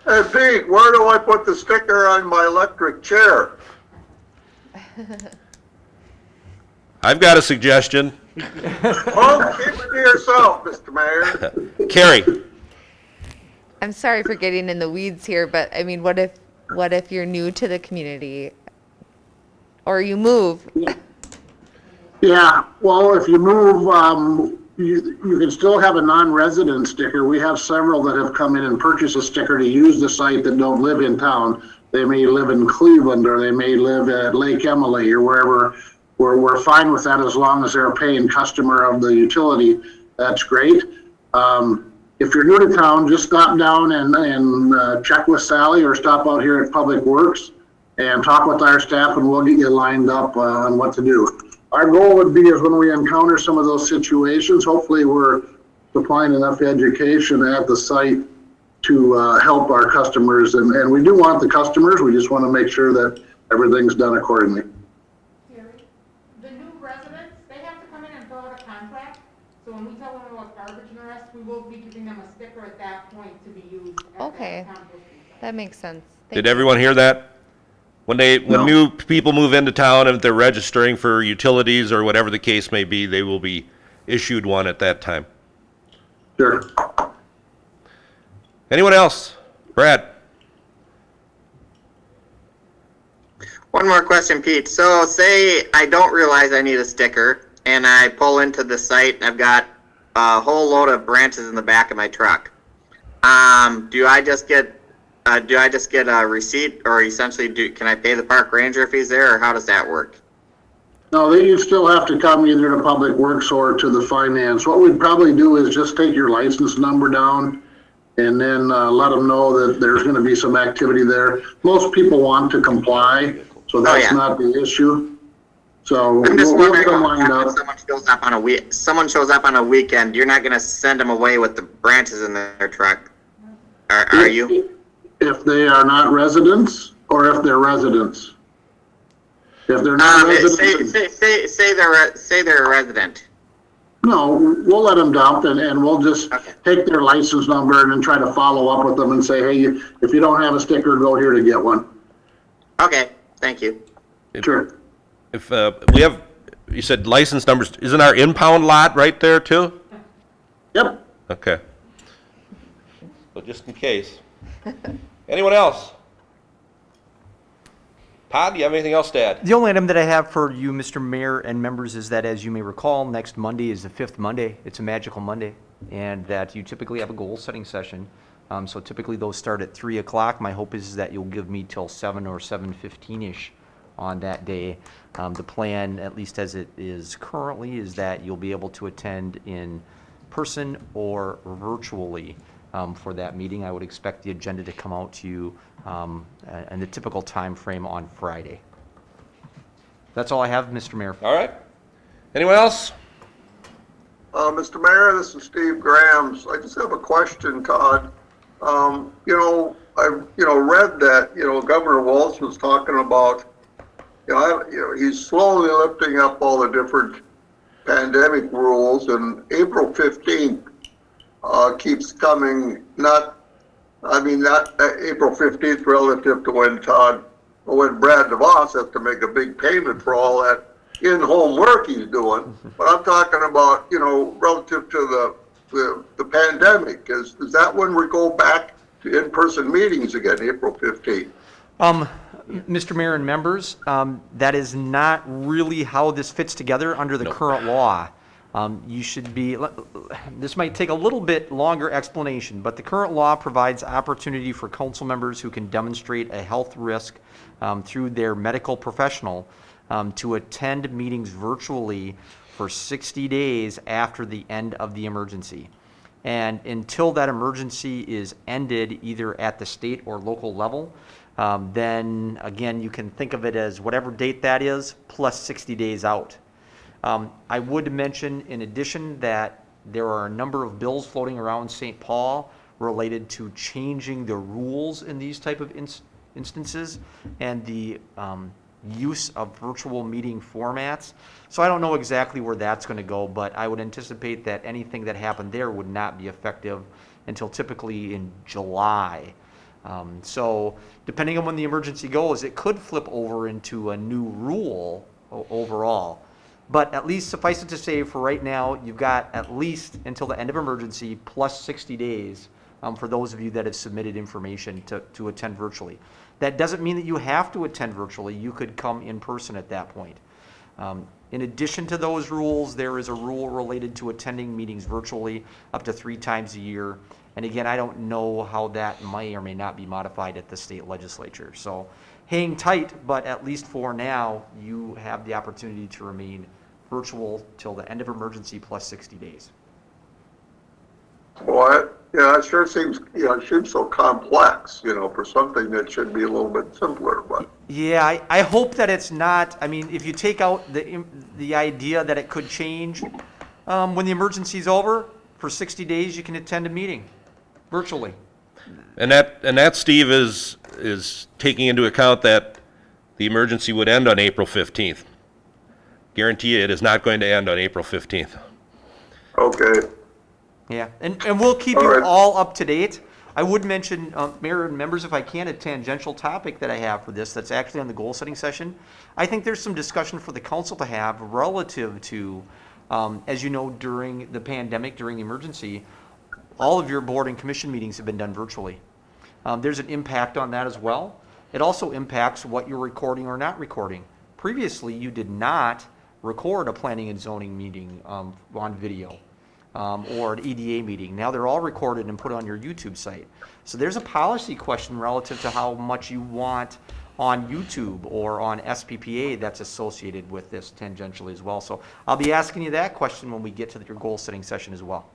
Hey Pete, where do I put the sticker on my electric chair? I've got a suggestion. Oh, keep it to yourself, Mr. Mayor. Carrie? I'm sorry for getting in the weeds here, but I mean, what if you're new to the community or you move? Yeah, well, if you move, you can still have a non-resident sticker. We have several that have come in and purchased a sticker to use the site that don't live in town. They may live in Cleveland or they may live at Lake Emily or wherever. We're fine with that as long as they're a paying customer of the utility. That's great. If you're new to town, just stop down and check with Sally or stop out here at Public Works and talk with our staff and we'll get you lined up on what to do. Our goal would be is when we encounter some of those situations, hopefully we're supplying enough education at the site to help our customers. And we do want the customers, we just want to make sure that everything's done accordingly. The new residents, they have to come in and fill out a contract. So when we tell them about garbage and the rest, we will be giving them a sticker at that point to be used. Okay, that makes sense. Thank Did you. everyone hear that? When No. new people move into town and they're registering for utilities or whatever the case may be, they will be issued one at that time. Sure. Anyone else? Brad? One more question, Pete. So say I don't realize I need a sticker and I pull into the site and I've got a whole load of branches in the back of my truck. Do I just get a receipt, or essentially can I pay the park ranger if he's there, or how does that work? No, you still have to come either to Public Works or to the finance. What we'd probably do is just take your license number down and then let them know that there's going to be some activity there. Most people want to comply, so that's not the issue. So I'm just we'll wondering get them what lined happens up. if someone shows up on a weekend. You're not going to send them away with the branches in their truck, are you? If they are not residents or if they're residents. If they're not residents. Say they're a resident. No, we'll let them dump and we'll just take their license number and then try to follow up with them and say, hey, if you don't have a sticker, go here to get one. Okay, thank you. Sure. If we have, you said license numbers, isn't our impound lot right there too? Yep. Okay. So just in case. Anyone else? Todd, do you have anything else to add? The only item that I have for you, Mr. Mayor and members, is that, as you may recall, next Monday is the 5th Monday. It's a magical Monday, and that you typically have a goal-setting session. So typically those start at 3 o'clock. My hope is that you'll give me till 7 or 7:15-ish on that day. The plan, at least as it is currently, is that you'll be able to attend in person or virtually for that meeting. I would expect the agenda to come out to you in the typical time frame on Friday. That's all I have, Mr. Mayor. All right. Anyone else? Mr. Mayor, this is Steve Grams. I just have a question, Todd. I read that, Governor Walz was talking about, he's slowly lifting up all the different pandemic rules, and April 15th keeps coming, not April 15th relative to when Brad DeVos has to make a big payment for all that in-home work he's doing. But I'm talking about, relative to the pandemic. Is that when we go back to in-person meetings again, April 15th? Mr. Mayor and members, that is not really how this fits together under the current law. You should be, this might take a little bit longer explanation, but the current law provides opportunity for council members who can demonstrate a health risk through their medical professional to attend meetings virtually for 60 days after the end of the emergency. And until that emergency is ended either at the state or local level, then again, you can think of it as whatever date that is plus 60 days out. I would mention in addition that there are a number of bills floating around St. Paul related to changing the rules in these type of instances and the use of virtual meeting formats. So I don't know exactly where that's going to go, but I would anticipate that anything that happened there would not be effective until typically in July. So depending on when the emergency goes, it could flip over into a new rule overall. But at least suffice it to say, for right now, you've got at least until the end of emergency plus 60 days for those of you that have submitted information to attend virtually. That doesn't mean that you have to attend virtually. You could come in person at that point. In addition to those rules, there is a rule related to attending meetings virtually up to 3 times a year. And again, I don't know how that may or may not be modified at the state legislature. So hang tight, but at least for now, you have the opportunity to remain virtual till the end of emergency plus 60 days. Well, yeah, it sure seems, it seems so complex, for something that should be a little bit simpler, but. Yeah, I hope that it's not. I mean, if you take out the idea that it could change, when the emergency's over, for 60 days, you can attend a meeting virtually. And that, Steve, is taking into account that the emergency would end on April 15th. Guarantee you it is not going to end on April 15th. Okay. Yeah, and we'll keep you all up to date. I would mention, Mayor and members, if I can, a tangential topic that I have for this that's actually on the goal-setting session. I think there's some discussion for the council to have relative to, as you know, during the pandemic, during the emergency, all of your board and commission meetings have been done virtually. There's an impact on that as well. It also impacts what you're recording or not recording. Previously, you did not record a planning and zoning meeting on video. Or an EDA meeting. Now they're all recorded and put on your YouTube site. So there's a policy question relative to how much you want on YouTube or on SPPA that's associated with this tangentially as well. So I'll be asking you that question when we get to your goal setting session as well.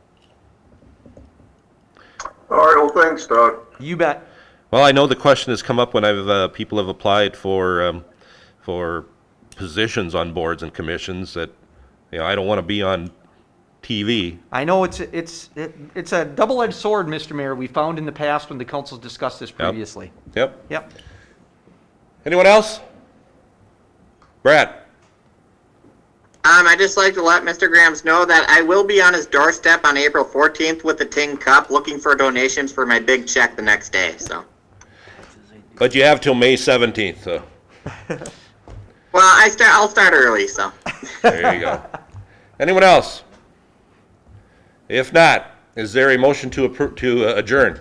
All right, well, thanks, Todd. You bet. Well, I know the question has come up when people have applied for positions on boards and commissions that, I don't want to be on TV. I know it's a double-edged sword, Mr. Mayor. We found in the past when the council's discussed this previously. Yep. Anyone else? Brad? I'd just like to let Mr. Grams know that I will be on his doorstep on April 14th with the tin cup looking for donations for my big check the next day, so. But you have till May 17th, so. Well, I'll start early, so. There you go. Anyone else? If not, is there a motion to adjourn?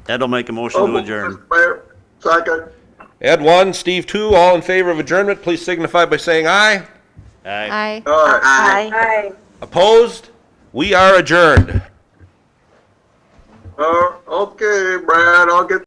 Ed'll make a motion to adjourn. Mr. Mayor, second. Ed 1, Steve 2, all in favor of adjournment, please signify by saying aye. Aye. Aye. Aye. Aye. Opposed? We are adjourned. Okay, Brad, I'll get